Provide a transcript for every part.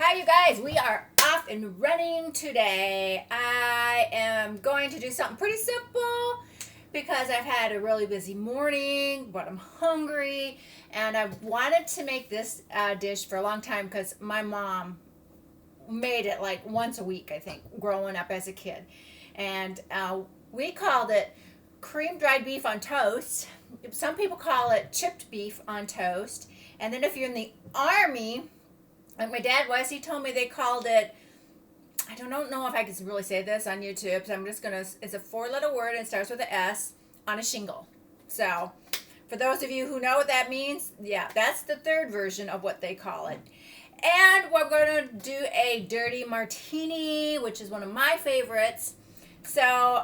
Hi, you guys. We are off and running today. I am going to do something pretty simple because I've had a really busy morning, but I'm hungry, and I've wanted to make this dish for a long time because my mom made it like once a week, I think, growing up as a kid. And we called it cream dried beef on toast. Some people call it chipped beef on toast. And then if you're in the army, like my dad was, he told me they called it, I don't know if I can really say this on YouTube, so I'm just going to, it's a 4-letter word and it starts with an S, on a shingle. So for those of you who know what that means, yeah, that's the third version of what they call it. And we're going to do a dirty martini, which is one of my favorites. So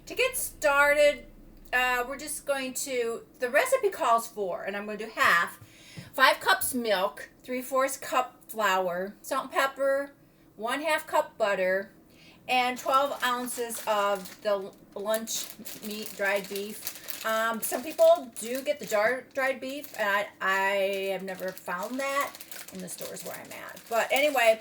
to get started, we're just going to, the recipe calls for, and I'm going to do half, 5 cups milk, 3/4 cup flour, salt and pepper, 1/2 cup butter, and 12 ounces of the lunch meat, dried beef. Some people do get the dried beef, and I have never found that in the stores where I'm at. But anyway,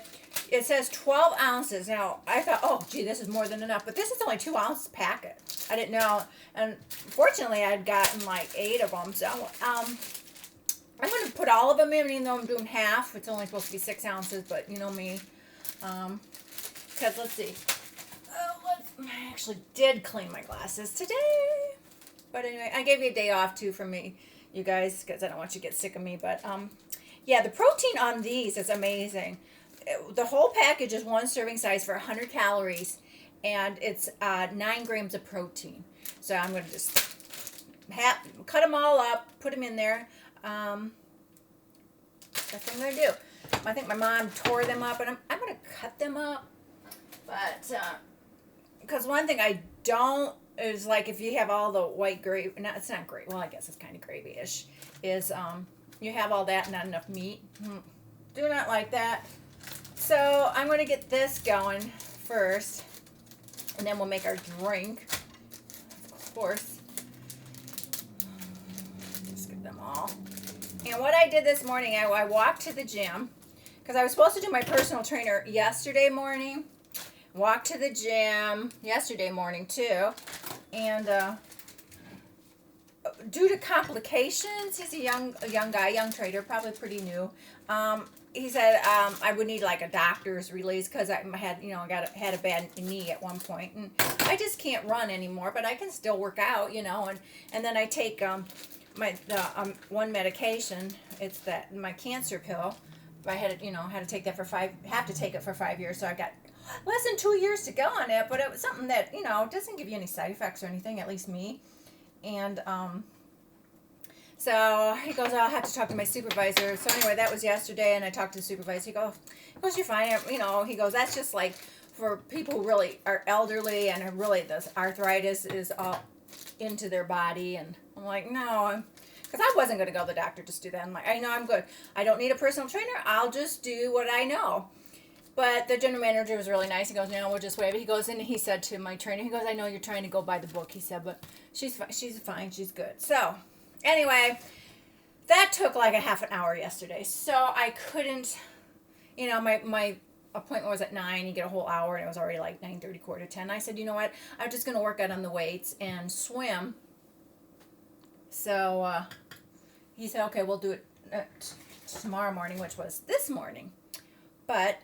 it says 12 ounces. Now, I thought, oh, gee, this is more than enough. But this is only 2-ounce packet. I didn't know. And fortunately, I'd gotten like 8 of them. So I'm going to put all of them in, even though I'm doing half. It's only supposed to be 6 ounces, but you know me. Because let's see. I actually did clean my glasses today. But anyway, I gave you a day off too from me, you guys, because I don't want you to get sick of me. But yeah, the protein on these is amazing. The whole package is 1 serving size for 100 calories, and it's 9 grams of protein. So I'm going to just cut them all up, put them in there. That's what I'm going to do. I think my mom tore them up, and I'm going to cut them up. But, because one thing I don't, is like if you have all the white gravy, no, it's not gravy, well, I guess it's kind of gravy-ish, is you have all that and not enough meat. Do not like that. So I'm going to get this going first, and then we'll make our drink, of course. Just get them all. And what I did this morning, I walked to the gym, because I was supposed to do my personal trainer yesterday morning. Walked to the gym yesterday morning too, and due to complications, he's a young guy, young trader, probably pretty new. He said I would need like a doctor's release because I had, had a bad knee at one point, and I just can't run anymore, but I can still work out, and then I take my one medication. It's my cancer pill. I had to take that have to take it for 5 years, so I got less than 2 years to go on it, but it was something that, doesn't give you any side effects or anything, at least me. And so he goes, I'll have to talk to my supervisor. So anyway, that was yesterday, and I talked to the supervisor. He goes, you're fine. He goes, that's just like for people who really are elderly and really this arthritis is all into their body. And I'm like, no, because I wasn't going to go to the doctor just do that. I'm like, I know I'm good. I don't need a personal trainer. I'll just do what I know. But the general manager was really nice. He goes, no, we'll just wait. He goes, and he said to my trainer, he goes, I know you're trying to go by the book, he said, but she's fine, she's good. So, anyway, that took like a half an hour yesterday. So, I couldn't, my appointment was at 9, you get a whole hour, and it was already like 9:30, 9:45. I said, you know what, I'm just going to work out on the weights and swim. So, he said, okay, we'll do it tomorrow morning, which was this morning. But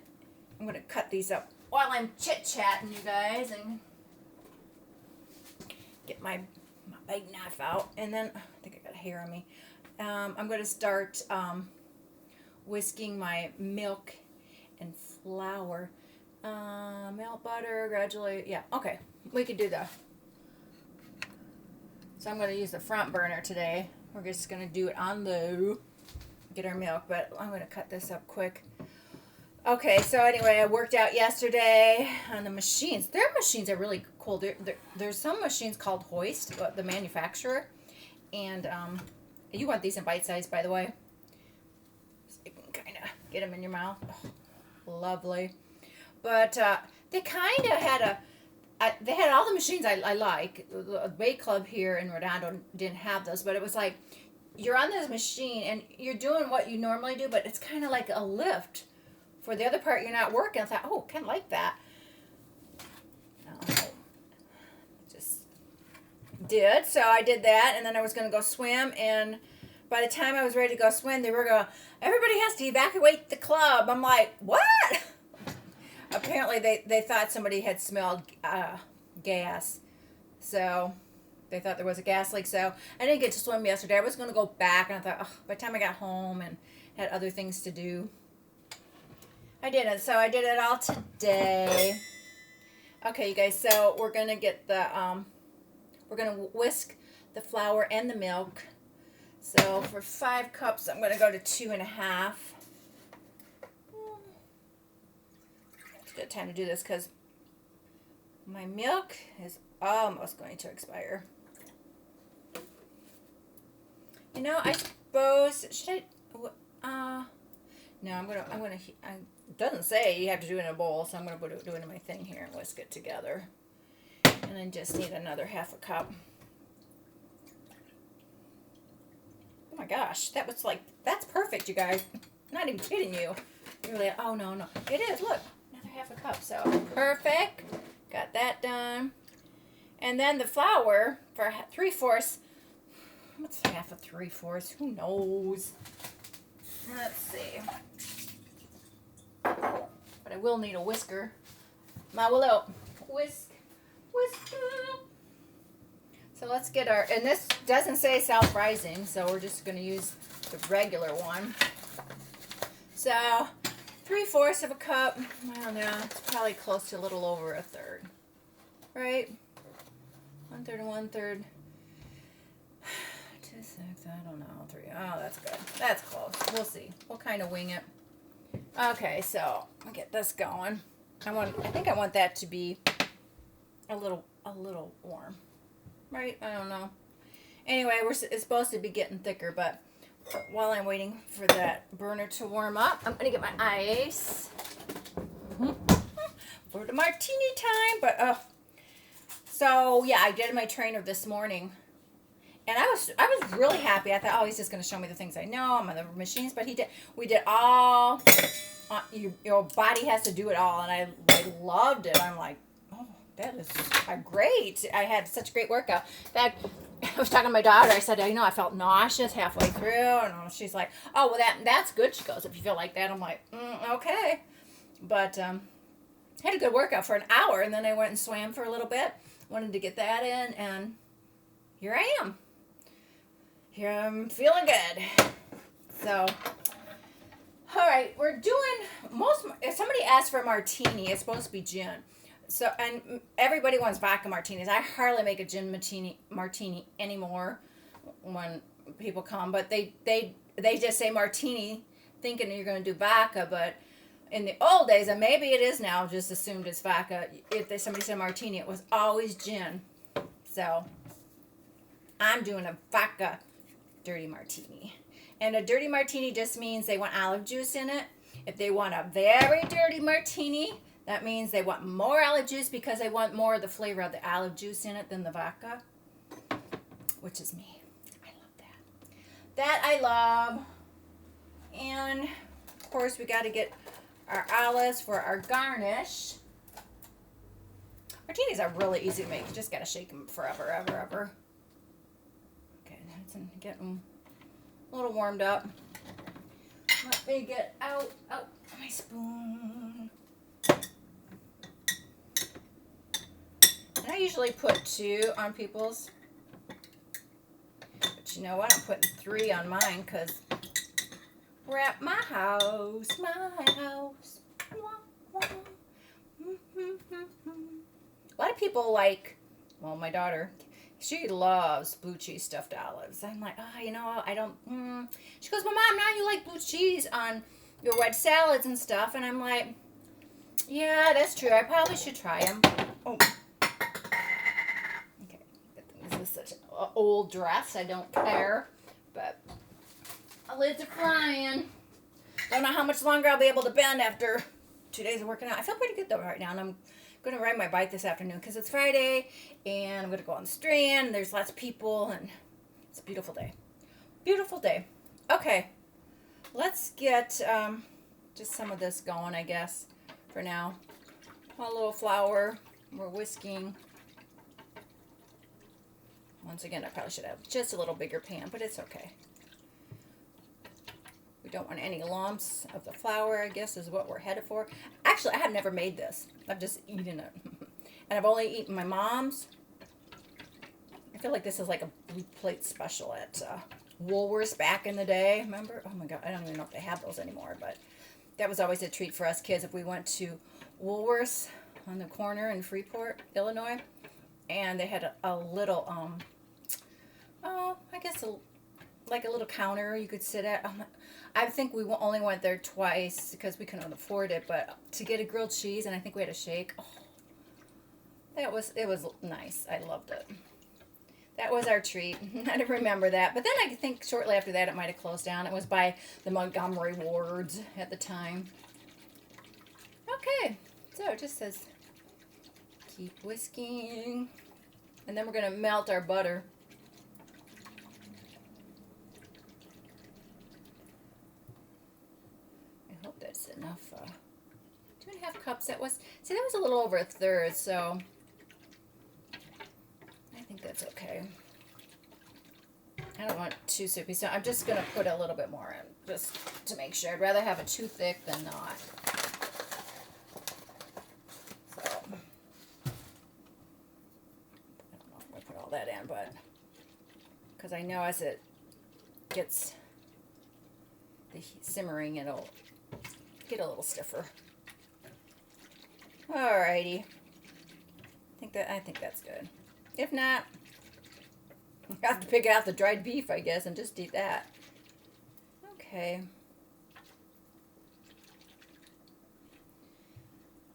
I'm going to cut these up while I'm chit-chatting, you guys, and get my big knife out. And then, I think I got hair on me. I'm going to start whisking my milk and flour. Melt butter, gradually. Yeah, okay. We could do that. So I'm going to use the front burner today. We're just going to do it on low. Get our milk, but I'm going to cut this up quick. Okay, so anyway, I worked out yesterday on the machines. Their machines are really cool. There's some machines called Hoist, the manufacturer, and you want these in bite size, by the way, so you can kind of get them in your mouth. Oh, lovely. But they kind of had they had all the machines I like. The Bay Club here in Redondo didn't have those, but it was like you're on this machine and you're doing what you normally do, but it's kind of like a lift. For the other part, you're not working. I thought, oh, kind of like that. Just did. So I did that, and then I was going to go swim, and by the time I was ready to go swim, they were going, everybody has to evacuate the club. I'm like, what? Apparently, they thought somebody had smelled gas. So they thought there was a gas leak. So I didn't get to swim yesterday. I was going to go back, and I thought, oh, by the time I got home and had other things to do, I didn't. So I did it all today. Okay, you guys, so we're going to get the, we're going to whisk the flour and the milk. So for 5 cups, I'm going to go to 2.5. It's a good time to do this because my milk is almost going to expire. You know, I suppose, should I, no, I'm going to, it doesn't say you have to do it in a bowl, so I'm going to do it in my thing here and whisk it together. And then just need another 1/2 cup. Oh my gosh, that was like, that's perfect, you guys. I'm not even kidding you. You're like, oh no, it is, look, another 1/2 cup, so perfect. Got that done. And then the flour for 3/4. What's 1/2 of 3/4? Who knows? Let's see. But I will need a whisker. My willow. Whisker. So let's get our, and this doesn't say self-rising, so we're just going to use the regular one. So 3/4 of a cup. Well, no, it's probably close to a little over 1/3. Right? 1/3 and 1/3. 2, 6, I don't know. 3. Oh, that's good. That's close. We'll see. We'll kind of wing it. Okay, so I'll get this going. I think I want that to be a little warm. Right? I don't know. Anyway, it's supposed to be getting thicker, but while I'm waiting for that burner to warm up, I'm going to get my ice for the martini time. But, so, yeah, I did my trainer this morning. And I was really happy. I thought, oh, he's just going to show me the things I know. I'm on the machines. But we did all, your body has to do it all. And I loved it. I'm like, that is great. I had such a great workout. In fact, I was talking to my daughter. I said, I felt nauseous halfway through. And she's like, oh, well, that's good. She goes, if you feel like that. I'm like, okay. But had a good workout for an hour. And then I went and swam for a little bit. Wanted to get that in. And here I am. Here I'm feeling good. So, all right. We're doing if somebody asks for a martini, it's supposed to be gin. So, and everybody wants vodka martinis. I hardly make a gin martini anymore when people come, but they just say martini thinking you're going to do vodka, but in the old days, and maybe it is now, just assumed it's vodka. If somebody said martini, it was always gin. So, I'm doing a vodka dirty martini. And a dirty martini just means they want olive juice in it. If they want a very dirty martini, that means they want more olive juice because they want more of the flavor of the olive juice in it than the vodka, which is me. I love that. That I love. And, of course, we got to get our olives for our garnish. Martinis are really easy to make. You just got to shake them forever, ever. Okay, that's getting a little warmed up. Let me get out my spoon. And I usually put 2 on people's. But you know what? I'm putting 3 on mine because we're at my house. A lot of people my daughter, she loves blue cheese stuffed olives. I'm like, I don't, She goes, well, Mom, now you like blue cheese on your wedge salads and stuff. And I'm like, yeah, that's true. I probably should try them. Oh. Okay. This is such an old dress. I don't care. But the lids are flying. Don't know how much longer I'll be able to bend after 2 days of working out. I feel pretty good, though, right now. And I'm going to ride my bike this afternoon because it's Friday. And I'm going to go on the Strand. There's lots of people. And it's a beautiful day. Beautiful day. Okay, let's get just some of this going, I guess, for now. A little flour. We're whisking. Once again, I probably should have just a little bigger pan, but it's okay. We don't want any lumps of the flour, I guess, is what we're headed for. Actually, I have never made this. I've just eaten it. And I've only eaten my mom's. I feel like this is like a blue plate special at Woolworths back in the day. Remember? Oh my God, I don't even know if they have those anymore, but that was always a treat for us kids if we went to Woolworths on the corner in Freeport, Illinois. And they had a little, I guess like a little counter you could sit at. I think we only went there twice because we couldn't afford it, but to get a grilled cheese, and I think we had a shake. Oh, it was nice. I loved it. That was our treat. I didn't remember that. But then I think shortly after that it might have closed down. It was by the Montgomery Wards at the time. Okay, so it just says keep whisking. And then we're going to melt our butter. I hope that's enough. 2.5 cups. That was a little over a third, so I think that's okay. I don't want it too soupy, so I'm just going to put a little bit more in, just to make sure. I'd rather have it too thick than not. So, I don't know if I'm going to put all that in, but because I know as it gets the simmering, it'll get a little stiffer. Alrighty. I think that's good. If not, I have to pick out the dried beef, I guess, and just eat that. Okay.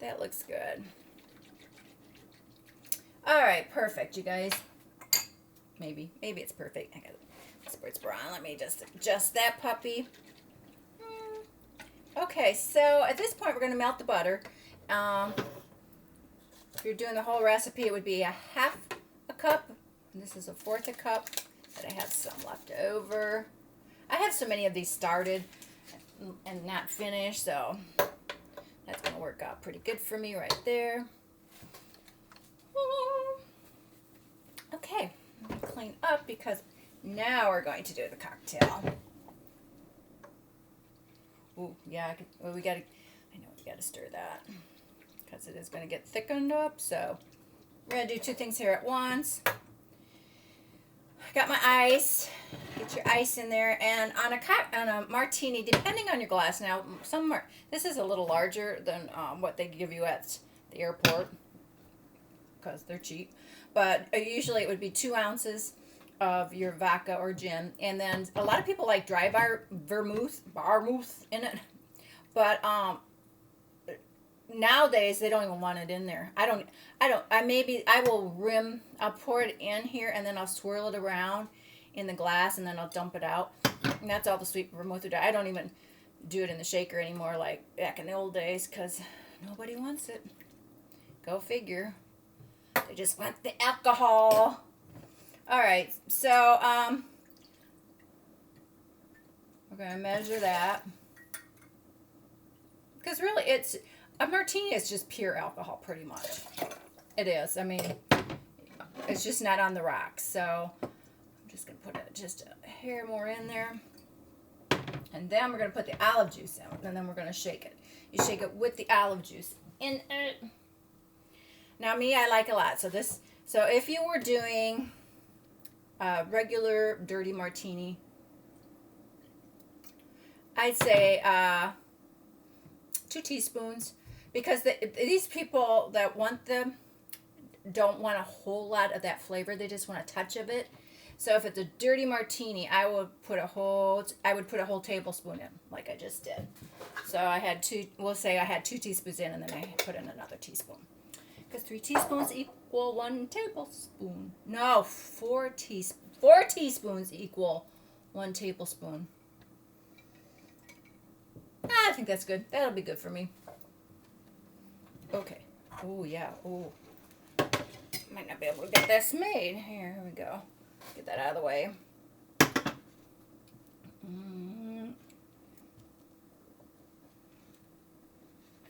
That looks good. Alright, perfect, you guys. Maybe it's perfect. I got sports bra on. Let me just adjust that puppy. Okay, so at this point, we're going to melt the butter. If you're doing the whole recipe, it would be 1/2 cup. And this is 1/4 cup, but I have some left over. I have so many of these started and not finished, so that's going to work out pretty good for me right there. Okay, let me clean up because now we're going to do the cocktail. Ooh, yeah, I know we got to stir that because it is going to get thickened up, so we're going to do 2 things here at once. I got my ice. Get your ice in there, and on a martini, depending on your glass. Now, this is a little larger than what they give you at the airport because they're cheap. But usually it would be 2 ounces of your vodka or gin, and then a lot of people like dry vermouth in it. But nowadays they don't even want it in there. I'll pour it in here and then I'll swirl it around in the glass and then I'll dump it out. And that's all the sweet vermouth. I don't even do it in the shaker anymore like back in the old days because nobody wants it. Go figure. They just want the alcohol. All right, so we're going to measure that. Because really, a martini is just pure alcohol, pretty much. It is. I mean, it's just not on the rocks. So I'm just going to put just a hair more in there. And then we're going to put the olive juice in, and then we're going to shake it. You shake it with the olive juice in it. Now, me, I like a lot. So if you were doing a regular dirty martini, I'd say 2 teaspoons, because these people that want them don't want a whole lot of that flavor. They just want a touch of it. So if it's a dirty martini, I would put a whole tablespoon in, like I just did. So I had 2. We'll say I had 2 teaspoons in, and then I put in another teaspoon. Because 3 teaspoons equal 1 tablespoon. No, 4 teaspoons. 4 teaspoons equal 1 tablespoon. I think that's good. That'll be good for me. Okay. Oh, yeah. Oh. Might not be able to get this made. Here we go. Get that out of the way.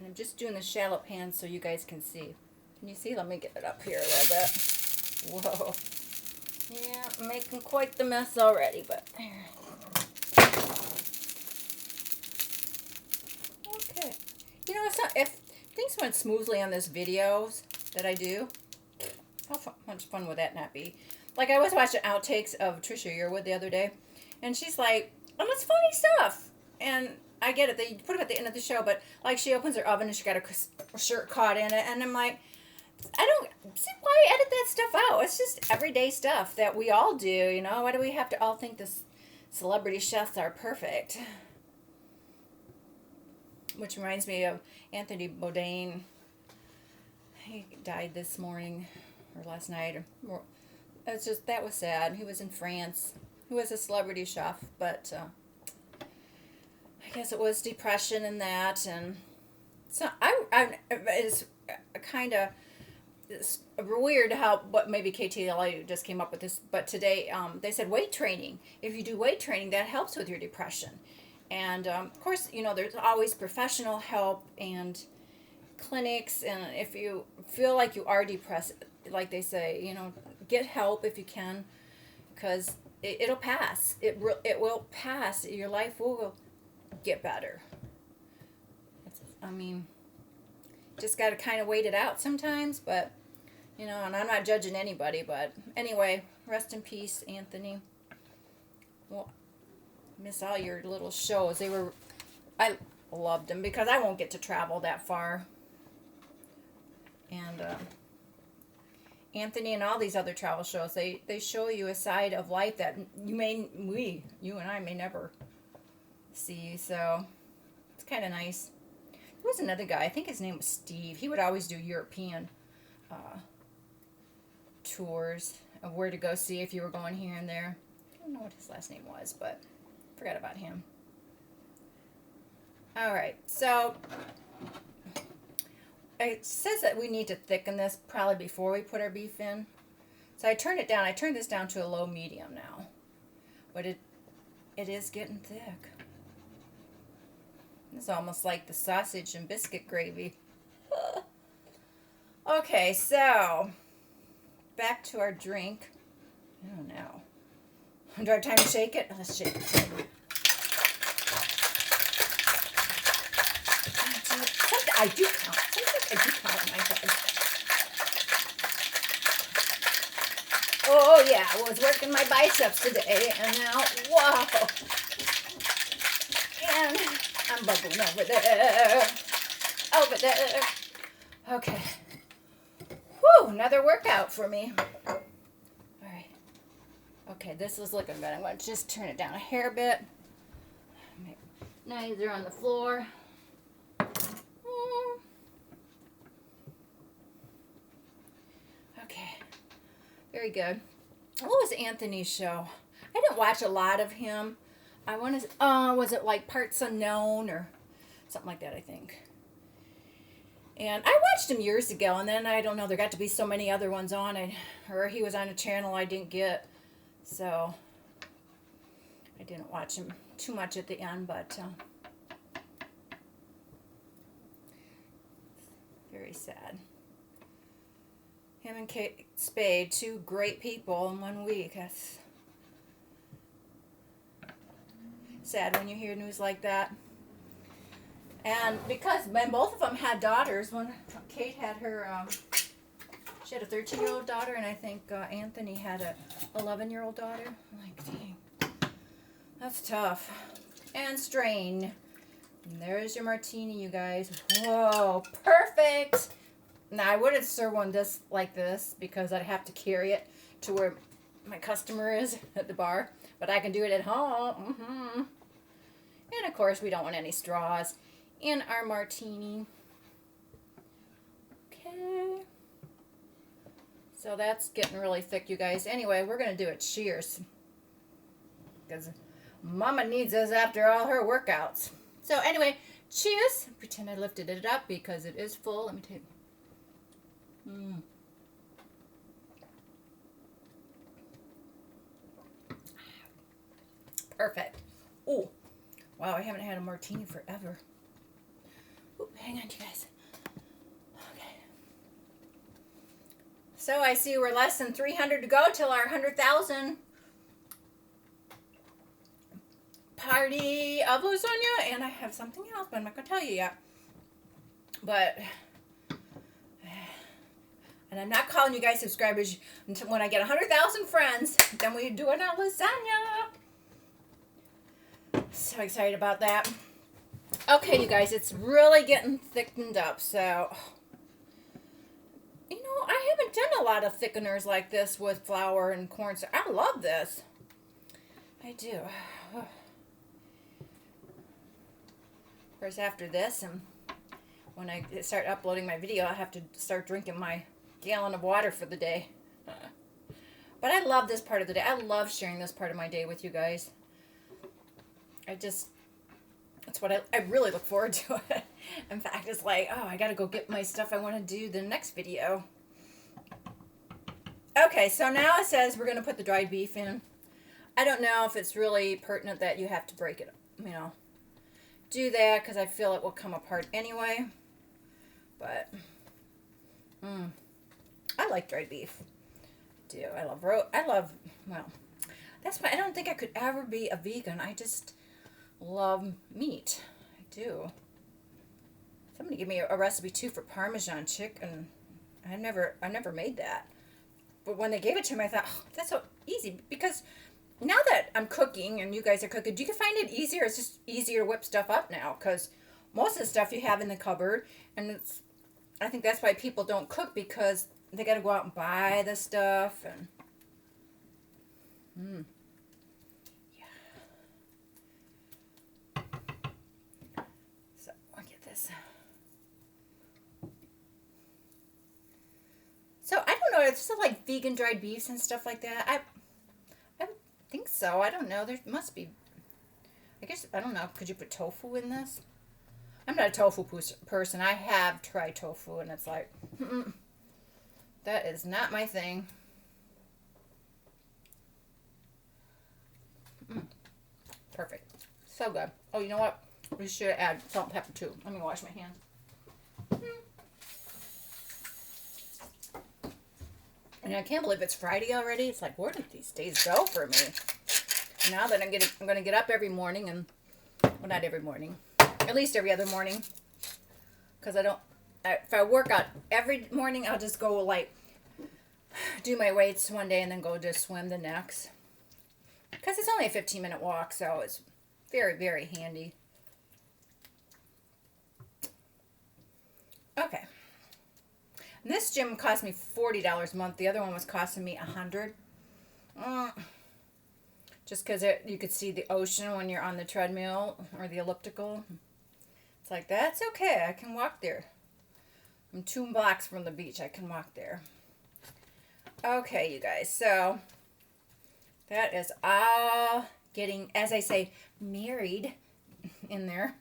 And I'm just doing the shallow pan so you guys can see. Can you see? Let me get it up here a little bit. Whoa. Yeah, I'm making quite the mess already, but there. Okay. You know, if things went smoothly on this videos that I do, how much fun would that not be? Like, I was watching outtakes of Trisha Yearwood the other day, and she's like, oh, it's funny stuff. And I get it, they put it at the end of the show, but like she opens her oven and she got a shirt caught in it, and I'm like, I don't see why edit that stuff out. It's just everyday stuff that we all do, you know. Why do we have to all think this celebrity chefs are perfect? Which reminds me of Anthony Bourdain. He died this morning or last night. It's just, that was sad. He was in France. He was a celebrity chef, but I guess it was depression and that, and so it's kind of weird how, but maybe KTLA just came up with this, but today they said weight training. If you do weight training, that helps with your depression. And of course, you know, there's always professional help and clinics, and if you feel like you are depressed, like they say, you know, get help if you can, because it'll pass. It will pass. Your life will get better. I mean, just got to kind of wait it out sometimes, but, you know, and I'm not judging anybody, but anyway, rest in peace, Anthony. Well, miss all your little shows. I loved them because I won't get to travel that far. And Anthony and all these other travel shows, they show you a side of life that you and I may never see. So it's kind of nice. There was another guy, I think his name was Steve. He would always do European tours of where to go see if you were going here and there. I don't know what his last name was, but I forgot about him. All right, so it says that we need to thicken this probably before we put our beef in. So I turned it down. I turned this down to a low medium now. But it is getting thick. It's almost like the sausage and biscuit gravy. Okay, so back to our drink. I don't know. Do I have time to shake it? Let's shake it. I do count. Sometimes I do count in my head. Oh, yeah. I was working my biceps today, and now, whoa. And I'm bubbling over there. Over there. Okay. Whew, another workout for me. All right. Okay, this is looking good. I'm going to just turn it down a hair bit. Now they're on the floor. Okay, very good. What was Anthony's show? I didn't watch a lot of him. I want to, was it like Parts Unknown or something like that, I think. And I watched him years ago, and then I don't know, there got to be so many other ones on it, or he was on a channel I didn't get, so I didn't watch him too much at the end, but very sad. Him and Kate Spade, two great people in 1 week. That's sad when you hear news like that. And because both of them had daughters, when Kate had her, she had a 13-year-old daughter, and I think Anthony had a 11-year-old daughter. I'm like, dang, that's tough. And strain. And there's your martini, you guys. Whoa, perfect. Now, I wouldn't serve one like this because I'd have to carry it to where my customer is at the bar. But I can do it at home. Mm-hmm. And, of course, we don't want any straws in our martini. Okay. So that's getting really thick, you guys. Anyway, we're going to do it. Cheers. Because Mama needs us after all her workouts. So, anyway, cheers. Pretend I lifted it up because it is full. Let me take... Perfect. Oh, wow, I haven't had a martini forever. Oop, hang on, you guys. Okay. So I see we're less than 300 to go till our 100,000 party of lasagna, and I have something else, but I'm not gonna tell you yet. But, and I'm not calling you guys subscribers until when I get 100,000 friends. Then we do another lasagna. So excited about that. Okay, you guys, it's really getting thickened up. So, you know, I haven't done a lot of thickeners like this with flour and corn. So I love this. I do. Of course, after this, and when I start uploading my video, I have to start drinking my gallon of water for the day. But I love this part of the day. I love sharing this part of my day with you guys. That's what I really look forward to it. In fact, it's like, oh, I got to go get my stuff I want to do the next video. Okay, so now it says we're going to put the dried beef in. I don't know if it's really pertinent that you have to break it, you know, do that, because I feel it will come apart anyway. But, I like dried beef. I do. I love, well, that's why I don't think I could ever be a vegan. I just love meat. I do. Somebody gave me a recipe too for Parmesan chicken. I never made that. But when they gave it to me, I thought, oh, that's so easy. Because now that I'm cooking and you guys are cooking, do you find it easier? It's just easier to whip stuff up now. Because most of the stuff you have in the cupboard. And I think that's why people don't cook, because they got to go out and buy the stuff. And so I'll get this. So I don't know. It's just like vegan dried beefs and stuff like that. I don't think so. I don't know. There must be. I guess, I don't know. Could you put tofu in this? I'm not a tofu person. I have tried tofu, and it's like, that is not my thing. Perfect. So good. Oh, you know what? We should add salt and pepper too. Let me wash my hands. And I can't believe it's Friday already. It's like, where did these days go for me? Now that I'm going to get up every morning, and, well, not every morning, at least every other morning. Because if I work out every morning, I'll just go, like, do my weights one day and then go just swim the next. Because it's only a 15-minute walk, so it's very, very handy. Okay. And this gym cost me $40 a month. The other one was costing me $100. Just because you could see the ocean when you're on the treadmill or the elliptical. It's like, that's okay. I can walk there. I'm 2 blocks from the beach. I can walk there. Okay, you guys. So that is all getting, as I say, married in there.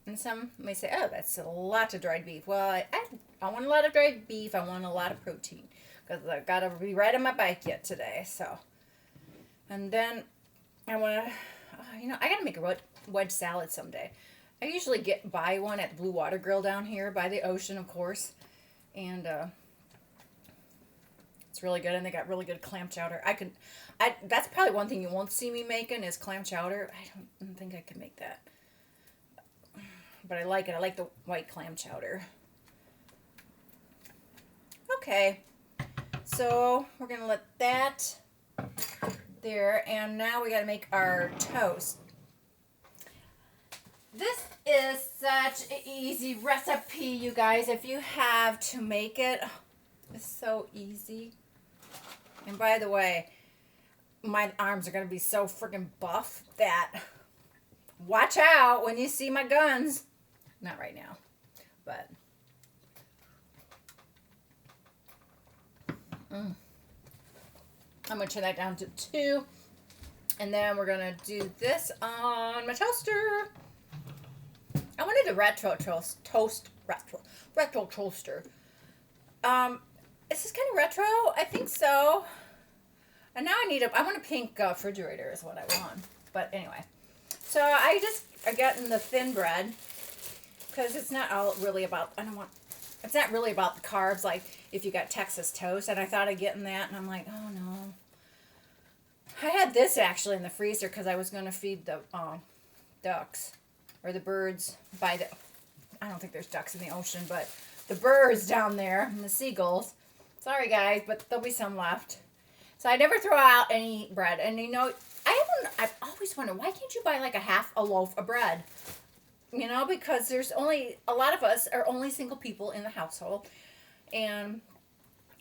And some may say, oh, that's a lot of dried beef. Well, I want a lot of dried beef. I want a lot of protein. Because I've got to be riding my bike yet today. So, and then I want to, I got to make a wedge salad someday. I usually buy one at the Blue Water Grill down here by the ocean, of course. And it's really good. And they got really good clam chowder. That's probably one thing you won't see me making is clam chowder. I don't think I can make that. But I like it. I like the white clam chowder. Okay. So we're going to let that there. And now we got to make our toast. This is such an easy recipe, you guys. If you have to make it, it's so easy. And by the way, my arms are going to be so freaking buff that watch out when you see my guns. Not right now, but I'm going to turn that down to 2. And then we're going to do this on my toaster. I wanted a retro toaster. Is this kind of retro? I think so. And now I want a pink refrigerator is what I want. But anyway. So I just are getting the thin bread. because it's not all really about, it's not really about the carbs, like if you got Texas toast, and I thought of getting that, and I'm like, oh no. I had this actually in the freezer because I was going to feed the ducks, or the birds by the, I don't think there's ducks in the ocean, but the birds down there, and the seagulls. Sorry guys, but there'll be some left. So I never throw out any bread, and you know, I've always wondered, why can't you buy like a loaf of bread? You know, because there's only, a lot of us are only single people in the household. And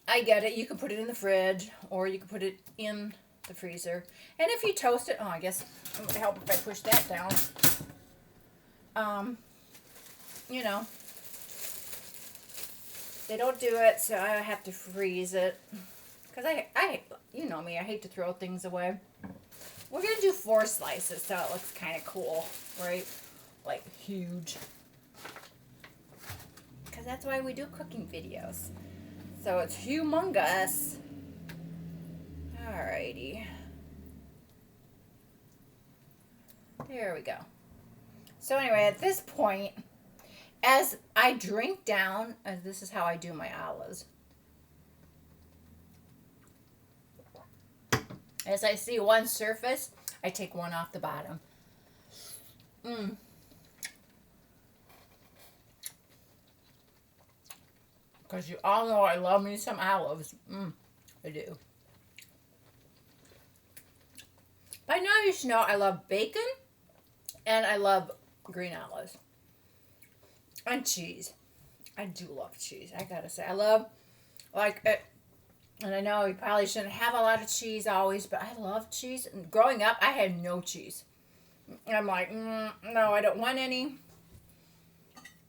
I get it. You can put it in the fridge, or you can put it in the freezer. And if you toast it, oh, I guess it would help if I push that down. You know, they don't do it, so I have to freeze it. Because I, you know me, I hate to throw things away. We're going to do 4 slices, so it looks kind of cool, right? Like, huge. Because that's why we do cooking videos. So it's humongous. Alrighty. There we go. So anyway, at this point, as I drink down, and this is how I do my olives. As I see one surface, I take one off the bottom. Because you all know I love me some olives. I do. By now you should know I love bacon and I love green olives. And cheese. I do love cheese, I gotta say. I love, like, it. And I know you probably shouldn't have a lot of cheese always, but I love cheese. And growing up, I had no cheese. And I'm like, no, I don't want any.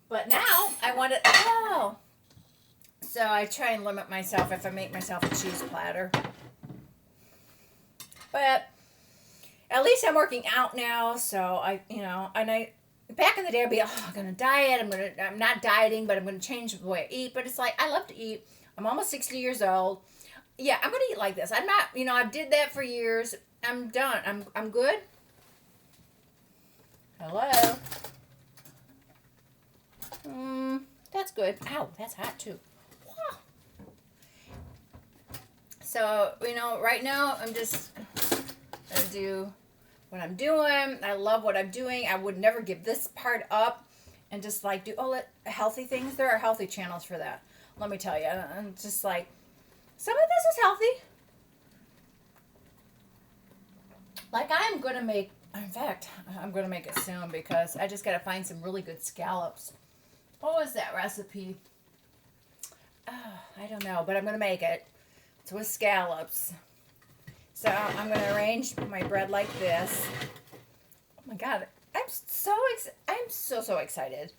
But now, I want it. Oh. So I try and limit myself if I make myself a cheese platter. But at least I'm working out now, so I, you know, and I, back in the day, I'd be, I'm going to diet. I'm not dieting, but I'm going to change the way I eat. But it's like, I love to eat. I'm almost 60 years old. Yeah, I'm going to eat like this. I'm not, you know, I did that for years. I'm done. I'm good. Hello. That's good. Ow, that's hot too. Wow. So, you know, right now I'm just going to do what I'm doing. I love what I'm doing. I would never give this part up and just like do healthy things. There are healthy channels for that. Let me tell you. I'm just like, some of this is healthy. Like I'm going to make, in fact, I'm going to make it soon because I just got to find some really good scallops. What was that recipe? Oh, I don't know, but I'm going to make it. It's with scallops. So I'm going to arrange my bread like this. Oh my God. I'm so excited.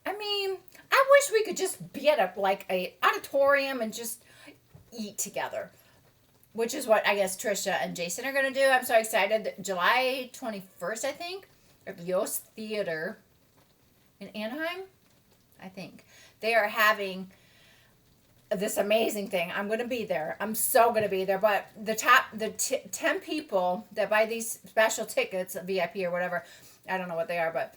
I mean, I wish we could just be at a auditorium and just eat together, which is what I guess Trisha and Jason are going to do. I'm so excited. July 21st, I think, at the Yost Theater in Anaheim, I think. They are having this amazing thing. I'm going to be there. I'm so going to be there. But the 10 people that buy these special tickets, VIP or whatever, I don't know what they are, but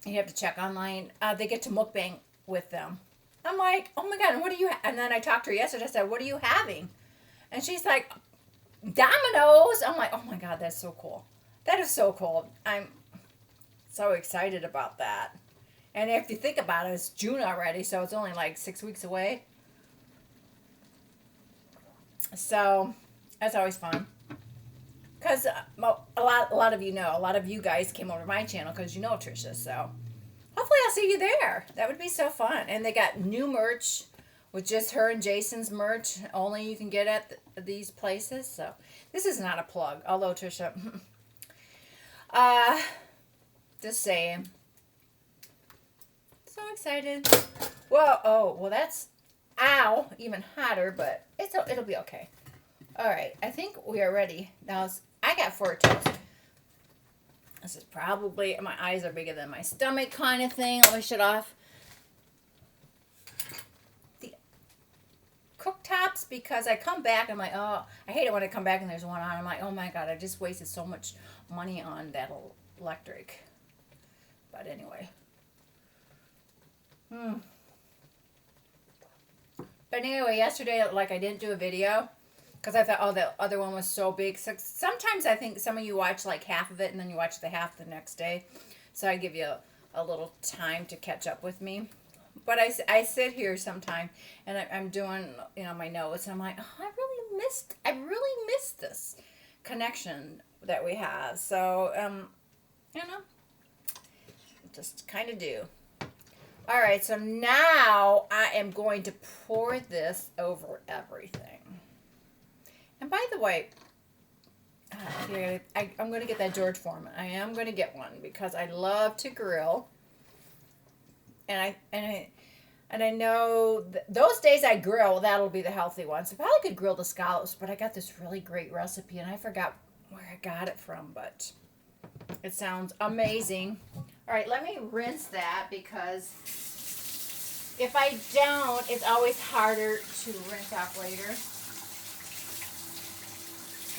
you have to check online. They get to mukbang with them. I'm like, oh my God, and what are you? And then I talked to her yesterday. I said, what are you having? And she's like, Domino's. I'm like, oh my God, that's so cool. That is so cool. I'm so excited about that. And if you think about it, it's June already, so it's only like 6 weeks away. So that's always fun. Because a lot of you know, a lot of you guys came over to my channel because you know Trisha. So hopefully I'll see you there. That would be so fun. And they got new merch with just her and Jason's merch. Only you can get at these places. So this is not a plug. Although Trisha, just saying. So excited. Whoa, oh, well that's, ow, even hotter, but it'll be okay. All right, I think we are ready. Now, I got 4 toast. This is probably, my eyes are bigger than my stomach kind of thing. Let me shut off the cooktops because I come back, I'm like, oh, I hate it when I come back and there's one on. I'm like, oh my God, I just wasted so much money on that electric. But anyway. Hmm. But anyway, yesterday, like, I didn't do a video because I thought, oh, the other one was so big. So sometimes I think some of you watch like half of it and then you watch the half the next day. So I give you a little time to catch up with me. But I sit here sometime and I'm doing, you know, my notes. And I'm like, oh, I really missed this connection that we have. So, you know, just kind of do. All right, so now I am going to pour this over everything. And by the way, I'm going to get that George Foreman. I am going to get one because I love to grill. And I know those days I grill, that'll be the healthy one. So I probably could grill the scallops, but I got this really great recipe and I forgot where I got it from, but it sounds amazing. All right, let me rinse that because if I don't, it's always harder to rinse off later.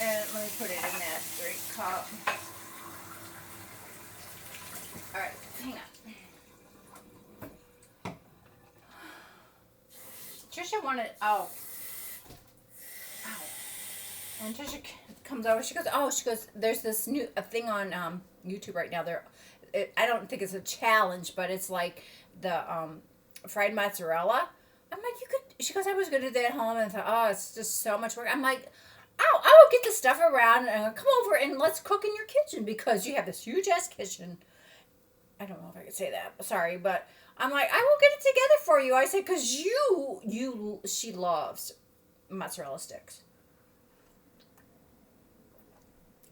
And let me put it in that drink cup. All right, hang on. Trisha wanted, when Trisha comes over, she goes, there's this new thing on YouTube right now. I don't think it's a challenge, but it's like the fried mozzarella. I'm like, she goes, I was going to do that at home, and I thought, oh, it's just so much work. I'm like, I will get the stuff around and come over and let's cook in your kitchen because you have this huge ass kitchen. I don't know if I could say that. Sorry, but I'm like, I will get it together for you. I said, because she loves mozzarella sticks.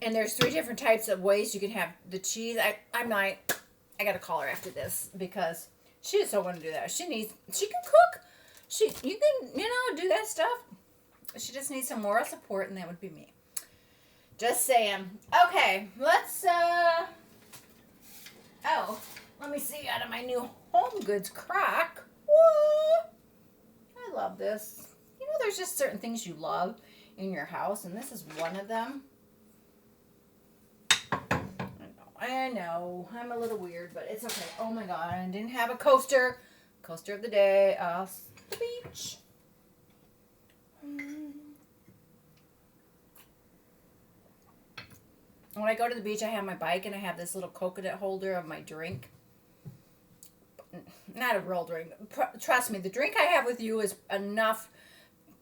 And there's 3 different types of ways you can have the cheese. I'm like, I got to call her after this because she just don't want to do that. She can cook. You can, do that stuff. She just needs some moral support, and that would be me. Just saying. Okay, let's, let me see out of my new Home Goods crock. Whoa! I love this. You know, there's just certain things you love in your house, and this is one of them. I know. I'm a little weird, but it's okay. Oh my God, I didn't have a coaster. Coaster of the day off the beach. When I go to the beach, I have my bike and I have this little coconut holder of my drink. Not a real drink. Trust me, the drink I have with you is enough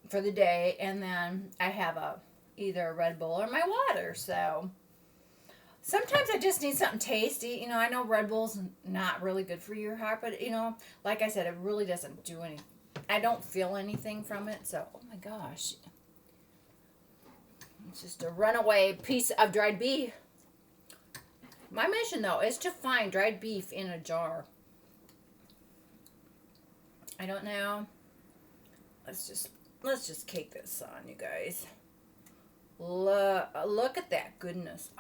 for the day. And then I have either a Red Bull or my water. So sometimes I just need something tasty. You know, I know Red Bull's not really good for your heart. But, like I said, it really doesn't do anything. I don't feel anything from it. So, oh my gosh. It's just a runaway piece of dried beef. My mission, though, is to find dried beef in a jar. I don't know. Let's just cake this on, you guys. Look at that goodness.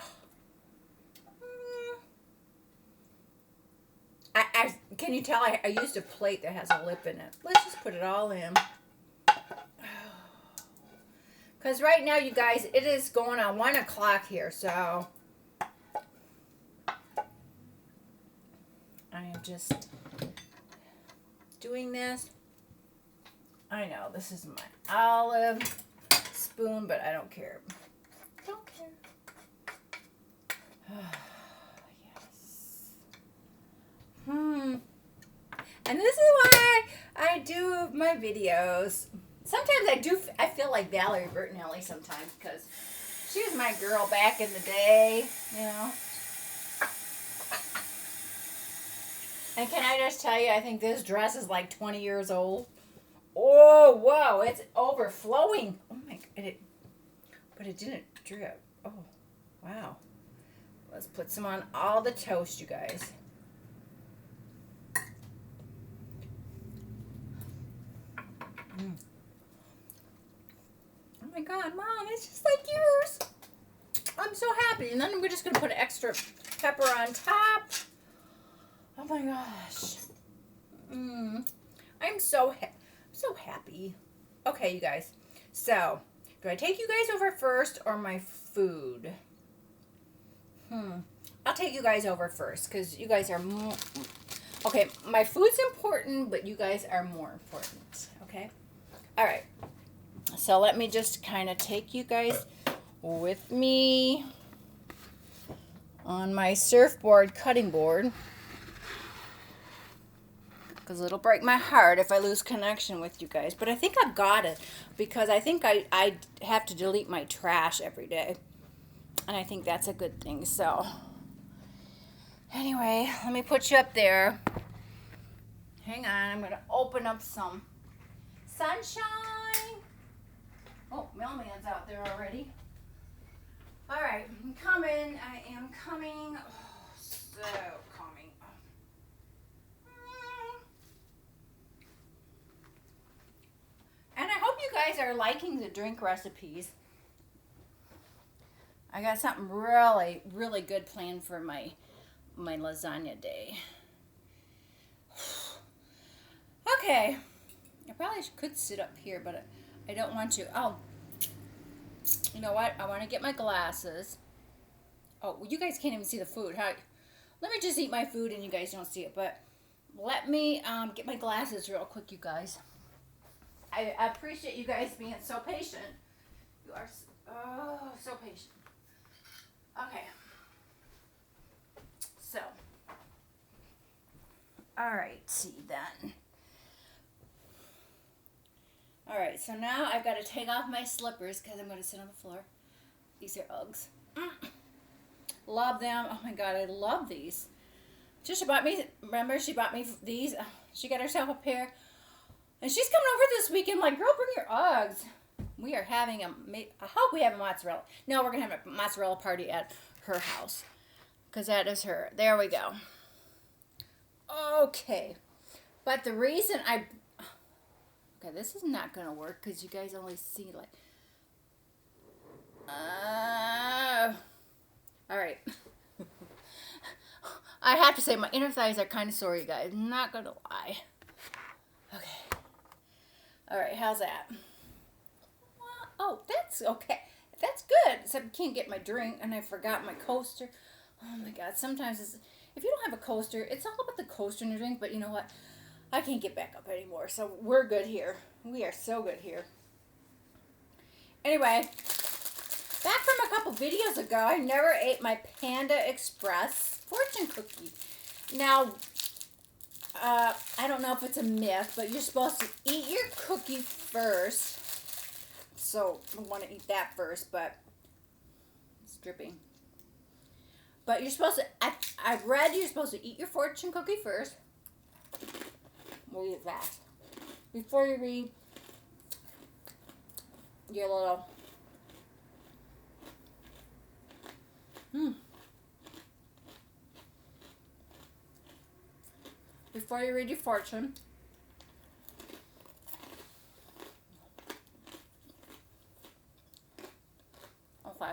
Can you tell I used a plate that has a lip in it? Let's just put it all in. Because right now, you guys, it is going on 1 o'clock here, so I am just doing this. I know, this is my olive spoon, but I don't care. Don't care. Yes. And this is why I do my videos. Sometimes I feel like Valerie Bertinelli sometimes because she was my girl back in the day, And can I just tell you, I think this dress is like 20 years old. Oh, whoa, it's overflowing. Oh my, but it didn't drip. Oh, wow. Let's put some on all the toast, you guys. Oh my God, Mom, it's just like yours. I'm so happy. And then we're just going to put extra pepper on top. Oh my gosh. I'm so happy. Okay, you guys. So, do I take you guys over first or my food? I'll take you guys over first because you guys are Okay, my food's important, but you guys are more important, okay? All right. So let me just kind of take you guys with me on my surfboard cutting board, because it'll break my heart if I lose connection with you guys. But I think I've got it, because I think I have to delete my trash every day. And I think that's a good thing. So anyway, let me put you up there. Hang on, I'm going to open up some sunshine. Oh, mailman's out there already. All right, I'm coming. I am coming. Oh, so coming. And I hope you guys are liking the drink recipes. I got something really, really good planned for my lasagna day. Okay. I probably could sit up here, but I don't want to. Oh, you know what? I want to get my glasses. Oh, well, you guys can't even see the food. Let me just eat my food and you guys don't see it. But let me get my glasses real quick, you guys. I appreciate you guys being so patient. You are so patient. Okay. So, all right, see then. All right, so now I've got to take off my slippers because I'm going to sit on the floor. These are Uggs. Love them. Oh my God, I love these. Trisha bought me, remember she bought me these? She got herself a pair. And she's coming over this weekend like, girl, bring your Uggs. We are having I hope we have a mozzarella. No, we're going to have a mozzarella party at her house. Because that is her. There we go. Okay. But the reason okay, this is not going to work because you guys only see like... all right. I have to say my inner thighs are kind of sore, you guys. Not going to lie. Okay. All right, how's that? Oh, that's okay. That's good. Except I can't get my drink and I forgot my coaster. Oh my God. Sometimes if you don't have a coaster, it's all about the coaster and the drink. But you know what? I can't get back up anymore. So we're good here. We are so good here. Anyway, back from a couple videos ago, I never ate my Panda Express fortune cookie. Now, I don't know if it's a myth, but you're supposed to eat your cookie first. So we want to eat that first, but it's dripping. But you're supposed to, I've read you're supposed to eat your fortune cookie first. We'll eat it fast. Before you read your little, before you read your fortune, okay.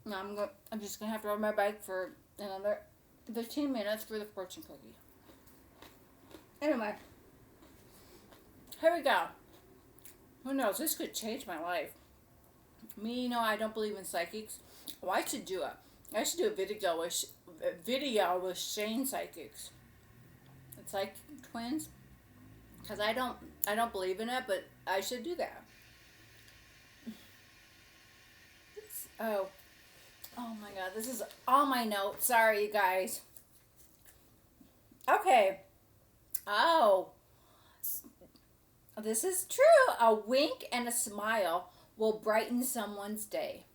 Now I'm just gonna have to ride my bike for another 15 minutes for the fortune cookie. Anyway, here we go. Who knows? This could change my life. Me, you know, I don't believe in psychics. Oh, I should do it. I should do a video with Shane Psychics. It's like twins. Because I don't believe in it, but I should do that. Oh my God, this is all my notes. Sorry, you guys. Okay. Oh, this is true. A wink and a smile will brighten someone's day.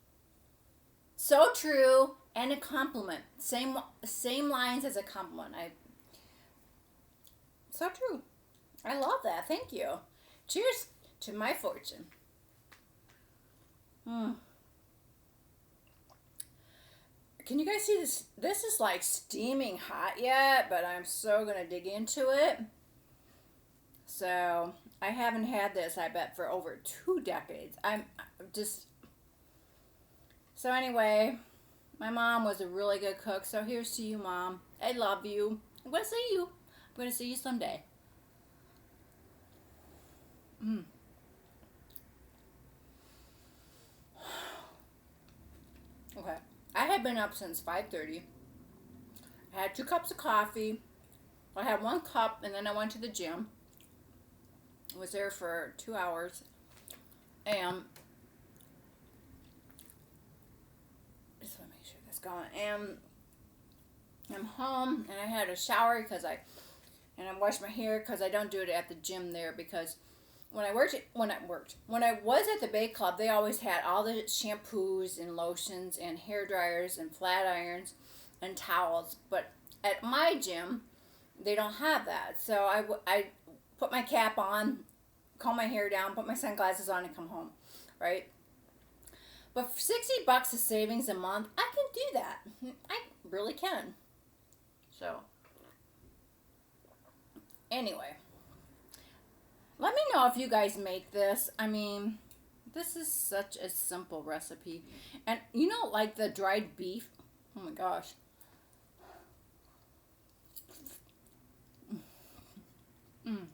So true, and a compliment. Same lines as a compliment. So true. I love that. Thank you. Cheers to my fortune. Can you guys see this? This is like steaming hot yet, but I'm so going to dig into it. So, I haven't had this, I bet, for over 2 decades. I'm just... So anyway, my mom was a really good cook, so here's to you, Mom. I love you. I'm going to see you. I'm going to see you someday. Okay. I had been up since 5:30. I had 2 cups of coffee. I had 1 cup, and then I went to the gym. I was there for 2 hours, and just want to make sure that's going. And I'm home, and I had a shower and I washed my hair because I don't do it at the gym there, because when I was at the Bay Club, they always had all the shampoos and lotions and hair dryers and flat irons and towels. But at my gym, they don't have that. So I put my cap on, comb my hair down, put my sunglasses on, and come home, right? But for $60 of savings a month, I can do that. I really can. So, anyway, let me know if you guys make this. I mean, this is such a simple recipe. And you know, like the dried beef. Oh my gosh. Mm.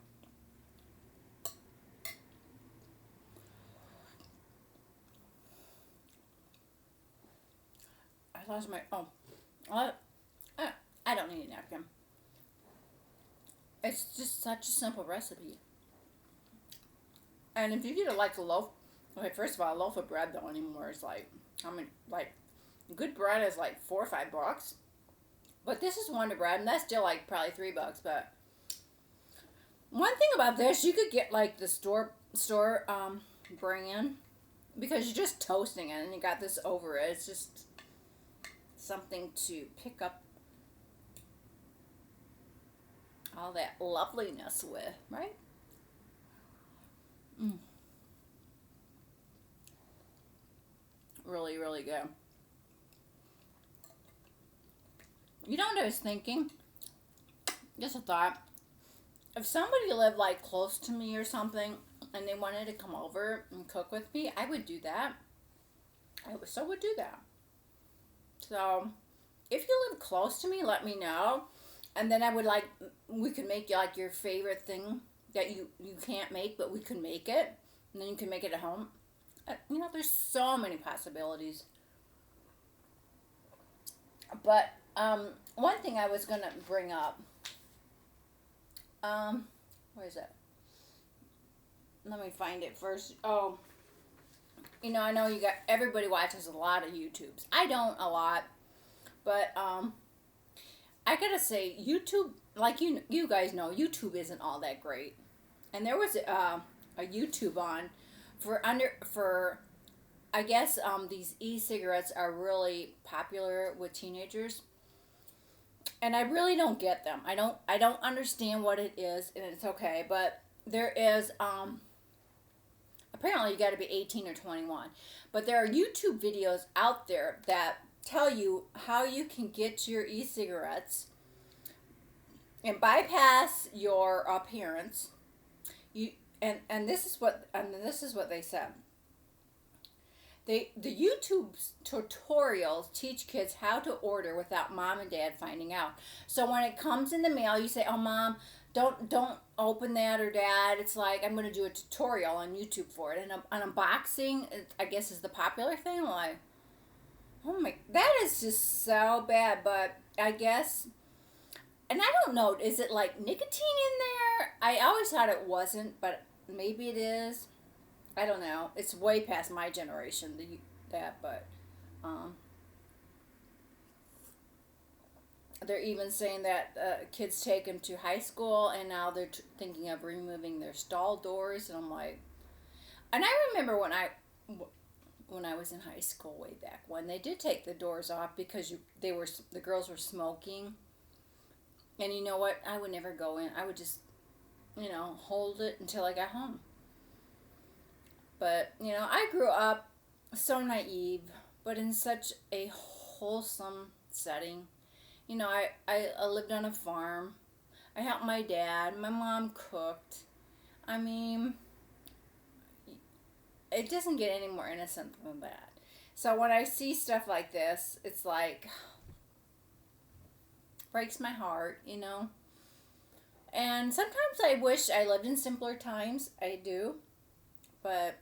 I lost my, I, I don't need a napkin. It's just such a simple recipe. And if you get a loaf, okay, first of all, a loaf of bread though anymore is like, good bread is like $4 or $5. But this is Wonder Bread, and that's still like probably $3. But one thing about this, you could get like the store brand, because you're just toasting it and you got this over it. It's just something to pick up all that loveliness with, right? Really, really good. You know what I was thinking? Just a thought. If somebody lived like close to me or something and they wanted to come over and cook with me, I would do that. I would do that. So, if you live close to me, let me know. And then we could make like your favorite thing that you can't make, but we could make it. And then you can make it at home. There's so many possibilities. But, one thing I was going to bring up. Where is it? Let me find it first. Oh, I know everybody watches a lot of YouTubes. I don't a lot, but I gotta say, YouTube, like you guys know, YouTube isn't all that great. And there was a YouTube on for I guess these e-cigarettes are really popular with teenagers. And I really don't get them. I don't understand what it is, and it's okay, but there is apparently you got to be 18 or 21. But there are YouTube videos out there that tell you how you can get your e-cigarettes and bypass your parents. And this is what they said. The YouTube tutorials teach kids how to order without mom and dad finding out. So when it comes in the mail, you say, "Oh, mom, don't open that," or "Dad, it's like I'm going to do a tutorial on YouTube for it." And an unboxing, I guess, is the popular thing. Like, oh my, that is just so bad. But I guess, and I don't know, is it like nicotine in there? I always thought it wasn't, but maybe it is. I don't know. It's way past my generation, but they're even saying that kids take them to high school, and now they're thinking of removing their stall doors, and I'm like, and I remember when I was in high school way back when they did take the doors off because the girls were smoking, and you know what? I would never go in. I would just, hold it until I got home. But, I grew up so naive, but in such a wholesome setting. I lived on a farm. I helped my dad. My mom cooked. I mean, it doesn't get any more innocent than that. So when I see stuff like this, it's like, breaks my heart, And sometimes I wish I lived in simpler times. I do. But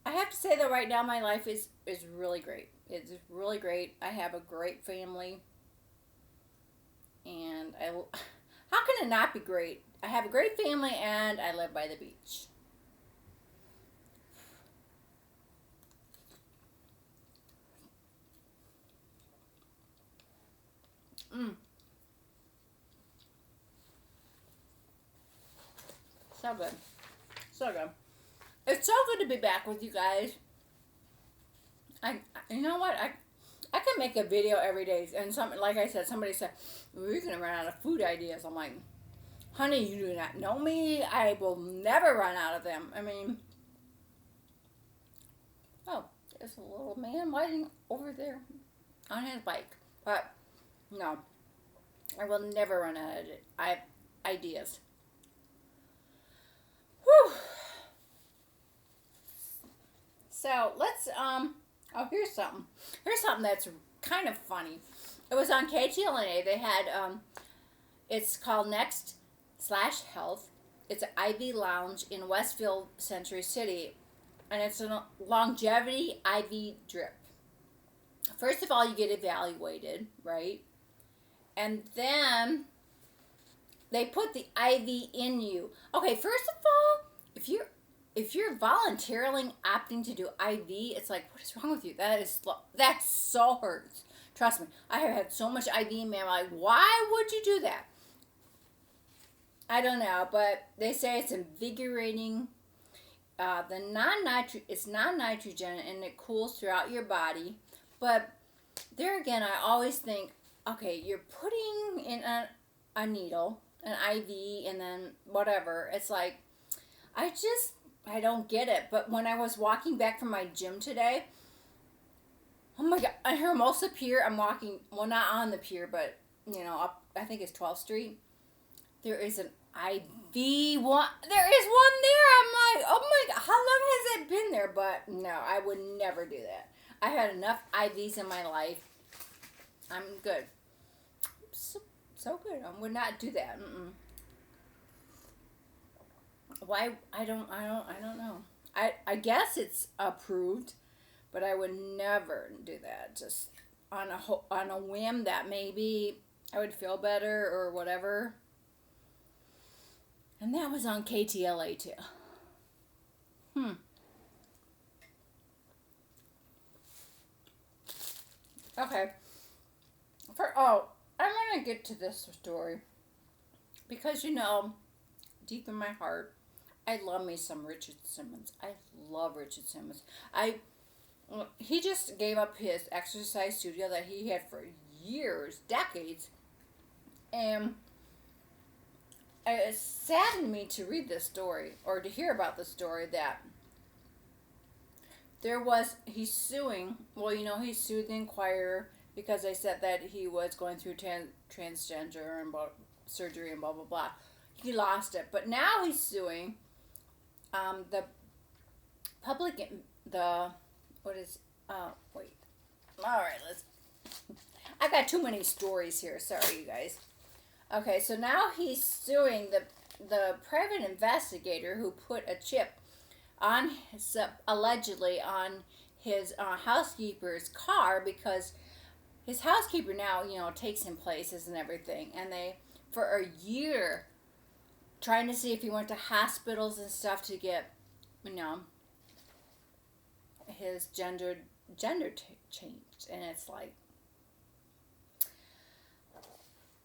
I have to say that right now my life is really great. It's really great. I have a great family. And how can it not be great? I have a great family and I live by the beach. Mm. So good. So good. It's so good to be back with you guys. You know what? I can make a video every day, and something like I said, somebody said we're gonna run out of food ideas. I'm like, honey, you do not know me. I will never run out of them. I mean, oh, there's a little man riding over there on his bike, but no, I will never run out of it. I have ideas. Whew. So let's oh, here's something. Here's something that's kind of funny. It was on KTLA. They had it's called Next/Health. It's an IV lounge in Westfield Century City, and it's a longevity IV drip. First of all, you get evaluated, right? And then they put the IV in you. Okay, first of all, if you're voluntarily opting to do IV, it's like, what is wrong with you? That so hurts. Trust me, I have had so much IV in me. I'm like, why would you do that? I don't know, but they say it's invigorating. It's non-nitrogen and it cools throughout your body. But there again, I always think, okay, you're putting in a needle, an IV, and then whatever. It's like, I don't get it. But when I was walking back from my gym today, oh my God, on Hermosa Pier, I'm walking, well, not on the pier, but, up, I think it's 12th Street. There is an IV one. There is one there. I'm like, oh my God, how long has it been there? But no, I would never do that. I had enough IVs in my life. I'm good. So good. I would not do that. Why? I don't know. I guess it's approved, but I would never do that. Just on a whim that maybe I would feel better or whatever. And that was on KTLA too. Okay. I want to get to this story because deep in my heart, I love me some Richard Simmons. I love Richard Simmons. He just gave up his exercise studio that he had for years, decades, and it saddened me to read this story or to hear about the story that he's suing. Well, he sued the Inquirer because they said that he was going through transgender and surgery and blah blah blah. He lost it, but now he's suing the public, wait, all right, I got too many stories here, sorry you guys. Okay, so now he's suing the private investigator who put a chip allegedly on his housekeeper's car, because his housekeeper now takes him places and everything, and they for a year trying to see if he went to hospitals and stuff to get his gender changed. And it's like,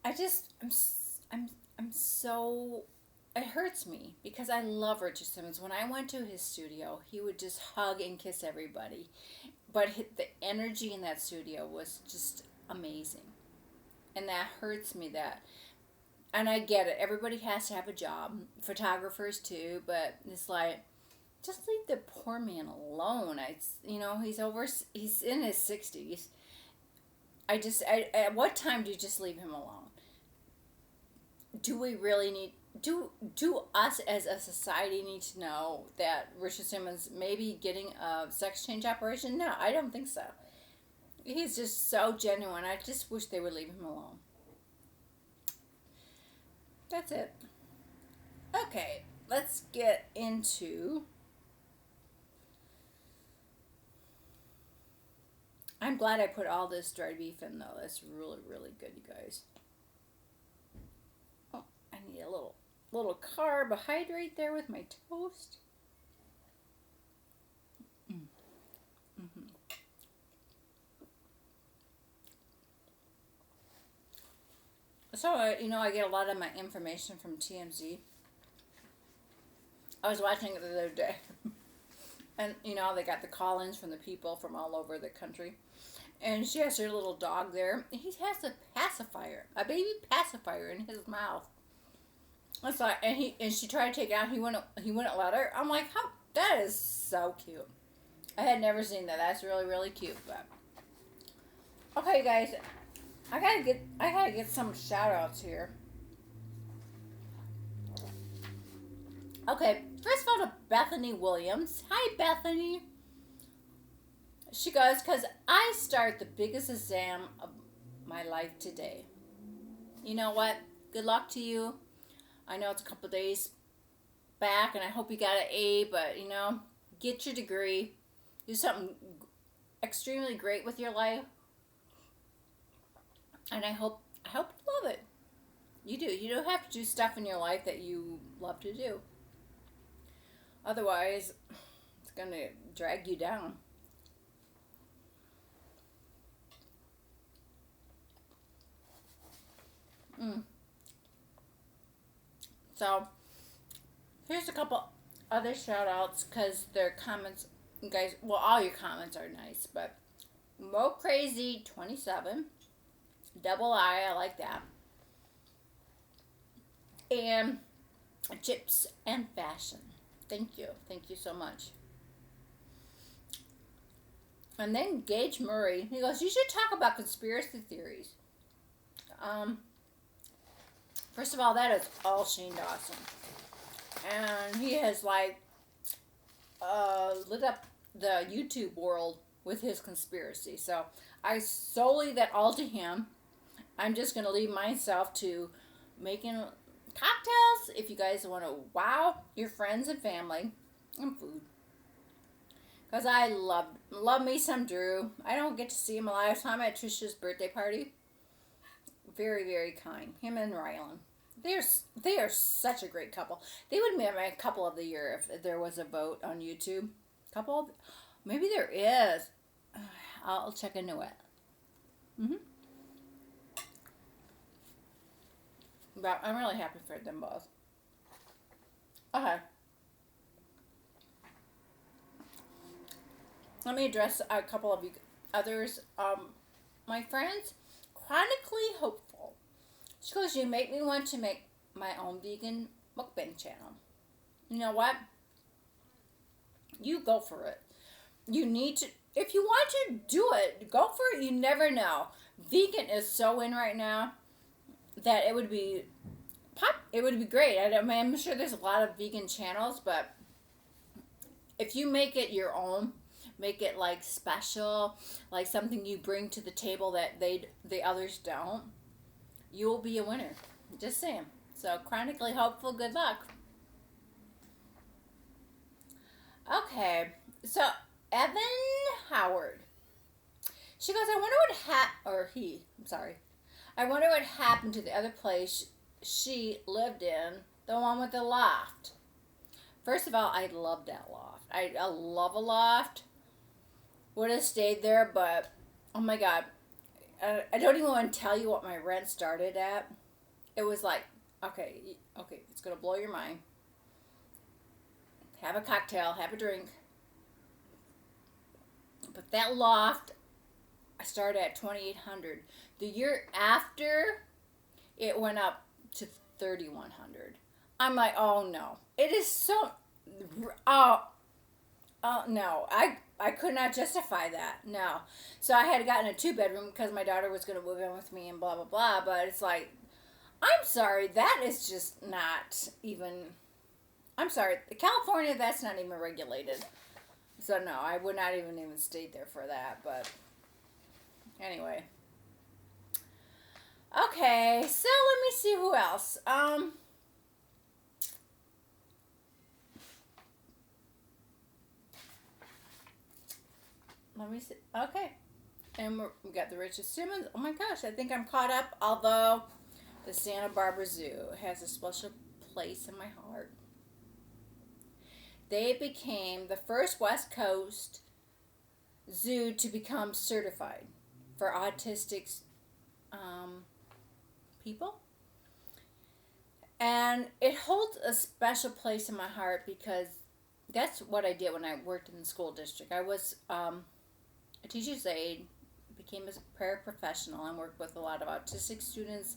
I'm so, it hurts me because I love Richard Simmons. When I went to his studio, he would just hug and kiss everybody, but the energy in that studio was just amazing, and that hurts me. And I get it, everybody has to have a job, photographers too, but it's like, just leave the poor man alone. He's in his 60s. At what time do you just leave him alone? Do we really need, do us as a society need to know that Richard Simmons may be getting a sex change operation? No, I don't think so. He's just so genuine. I just wish they would leave him alone. That's it. Okay, let's get into... I'm glad I put all this dried beef in, though. That's really, really good, you guys. little carbohydrate there with my toast. Mm-hmm. So, I get a lot of my information from TMZ. I was watching it the other day. And, they got the call-ins from the people from all over the country. And she has her little dog there. He has a baby pacifier in his mouth. It's like, and she tried to take it out. He wouldn't let her. I'm like, how? That is so cute. I had never seen that. That's really, really cute. But okay, guys, I gotta get some shout outs here. Okay, first of all to Bethany Williams. Hi, Bethany. She goes, because I start the biggest exam of my life today. You know what? Good luck to you. I know it's a couple days back, and I hope you got an A, but, get your degree. Do something extremely great with your life. And I hope you love it. You do. You don't have to do stuff in your life that you love to do. Otherwise, it's going to drag you down. So, here's a couple other shout outs because their comments, you guys, well, all your comments are nice, but Mo Crazy 27, Double I like that, and Chips and Fashion. Thank you so much. And then Gage Murray, he goes, you should talk about conspiracy theories. First of all, that is all Shane Dawson. And he has, lit up the YouTube world with his conspiracy. So, I solely that all to him. I'm just going to leave myself to making cocktails if you guys want to wow your friends and family and food. Because I love me some Drew. I don't get to see him a lot of time at Trisha's birthday party. Very, very kind. Him and Rylan. They are such a great couple. They would be my couple of the year if there was a vote on YouTube. Maybe there is. I'll check into it. But I'm really happy for them both. Okay. Let me address a couple of you others. My friends, chronically hopeful. She goes, you make me want to make my own vegan mukbang channel. You know what? You go for it. You need to, if you want to do it, go for it. You never know. Vegan is so in right now that it would be great. I'm sure there's a lot of vegan channels, but if you make it your own, make it like special, like something you bring to the table that the others don't, you will be a winner. Just saying. So, chronically hopeful, good luck. Okay, so Evan Howard. She goes, I wonder what happened to the other place she lived in, the one with the loft. First of all, I love that loft. I love a loft. Would have stayed there, but oh my God. I don't even want to tell you what my rent started at. It was like, okay, it's going to blow your mind. Have a cocktail, have a drink. But that loft, I started at $2,800. The year after, it went up to $3,100. I'm like, oh no. It is so, oh no. I could not justify that. No. So I had gotten a 2-bedroom because my daughter was going to move in with me and blah, blah, blah. But it's like, I'm sorry. That is just not even, I'm sorry. California, that's not even regulated. So no, I would not even stay there for that. But anyway. Okay. So let me see who else. Let me see. Okay. And we got the Richard Simmons. Oh my gosh, I think I'm caught up. Although the Santa Barbara Zoo has a special place in my heart. They became the first West Coast zoo to become certified for autistic people. And it holds a special place in my heart because that's what I did when I worked in the school district. I was a teacher's aide, became a paraprofessional, and worked with a lot of autistic students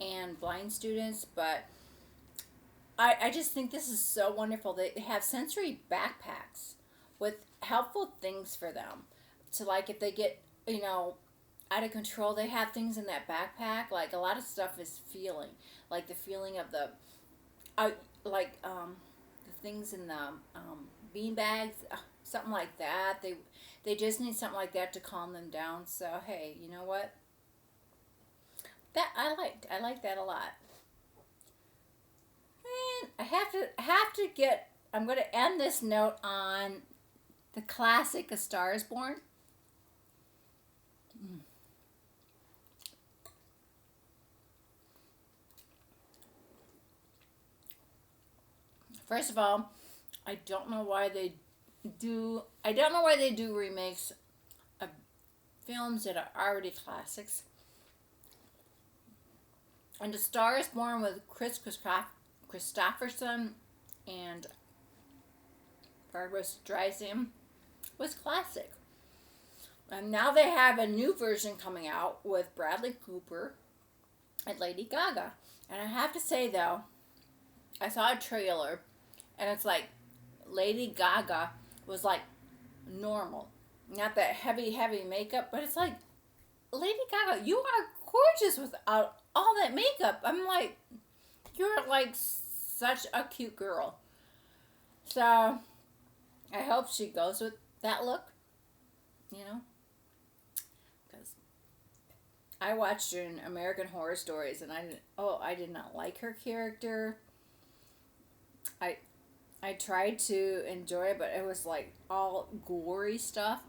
and blind students. But I just think this is so wonderful. They have sensory backpacks with helpful things for them. So, like, if they get, out of control, they have things in that backpack. Like, a lot of stuff is feeling. Like, the feeling of the things in the bean bags, something like that. They just need something like that to calm them down. So, hey, you know what? That I liked that a lot. And I'm going to end this note on the classic A Star is Born. First of all, I don't know why they do remakes of films that are already classics. And A Star is Born with Chris Christopherson and Barbara Streisand was classic. And now they have a new version coming out with Bradley Cooper and Lady Gaga. And I have to say, though, I saw a trailer, and it's like Lady Gaga was like normal. Not that heavy makeup, but it's like, Lady Gaga, you are gorgeous without all that makeup. I'm like, you're like such a cute girl. So, I hope she goes with that look, because I watched her in American Horror Stories, and I did not like her character. I tried to enjoy it, but it was like all gory stuff.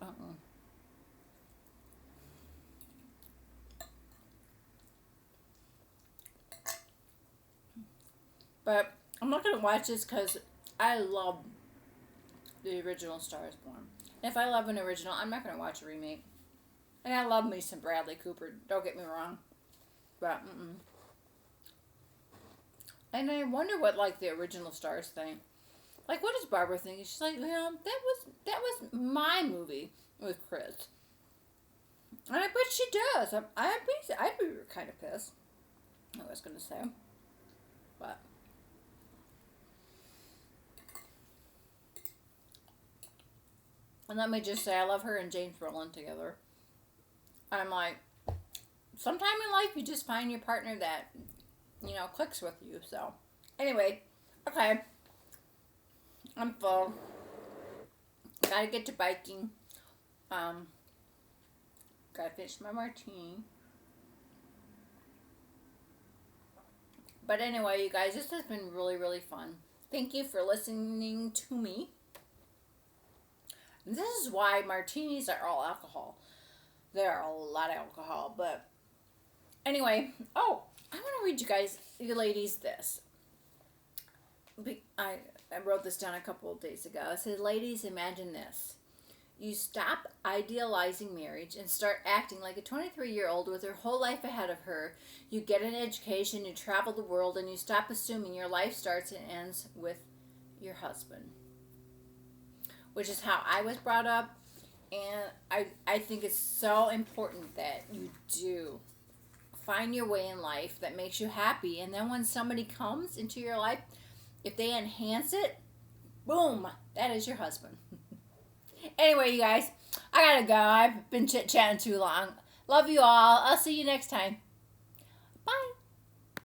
But I'm not going to watch this because I love the original Star is Born. And if I love an original, I'm not going to watch a remake. And I love me some Bradley Cooper, don't get me wrong. But, And I wonder what, like, the original stars think. Like, what does Barbara think? She's like, that was my movie with Chris. And I bet she does. I'd be kind of pissed. I was going to say. But. And let me just say, I love her and James Brolin together. I'm like, sometime in life you just find your partner that, clicks with you. So, anyway, okay. I'm full. Gotta get to biking. Gotta finish my martini. But anyway, you guys, this has been really, really fun. Thank you for listening to me. And this is why martinis are all alcohol. There are a lot of alcohol, but anyway. Oh, I want to read you ladies, this. I wrote this down a couple of days ago. It said, ladies, imagine this. You stop idealizing marriage and start acting like a 23-year-old with her whole life ahead of her. You get an education, you travel the world, and you stop assuming your life starts and ends with your husband. Which is how I was brought up. And I think it's so important that you do find your way in life that makes you happy. And then when somebody comes into your life, if they enhance it, boom, that is your husband. Anyway, you guys, I gotta go. I've been chit-chatting too long. Love you all. I'll see you next time.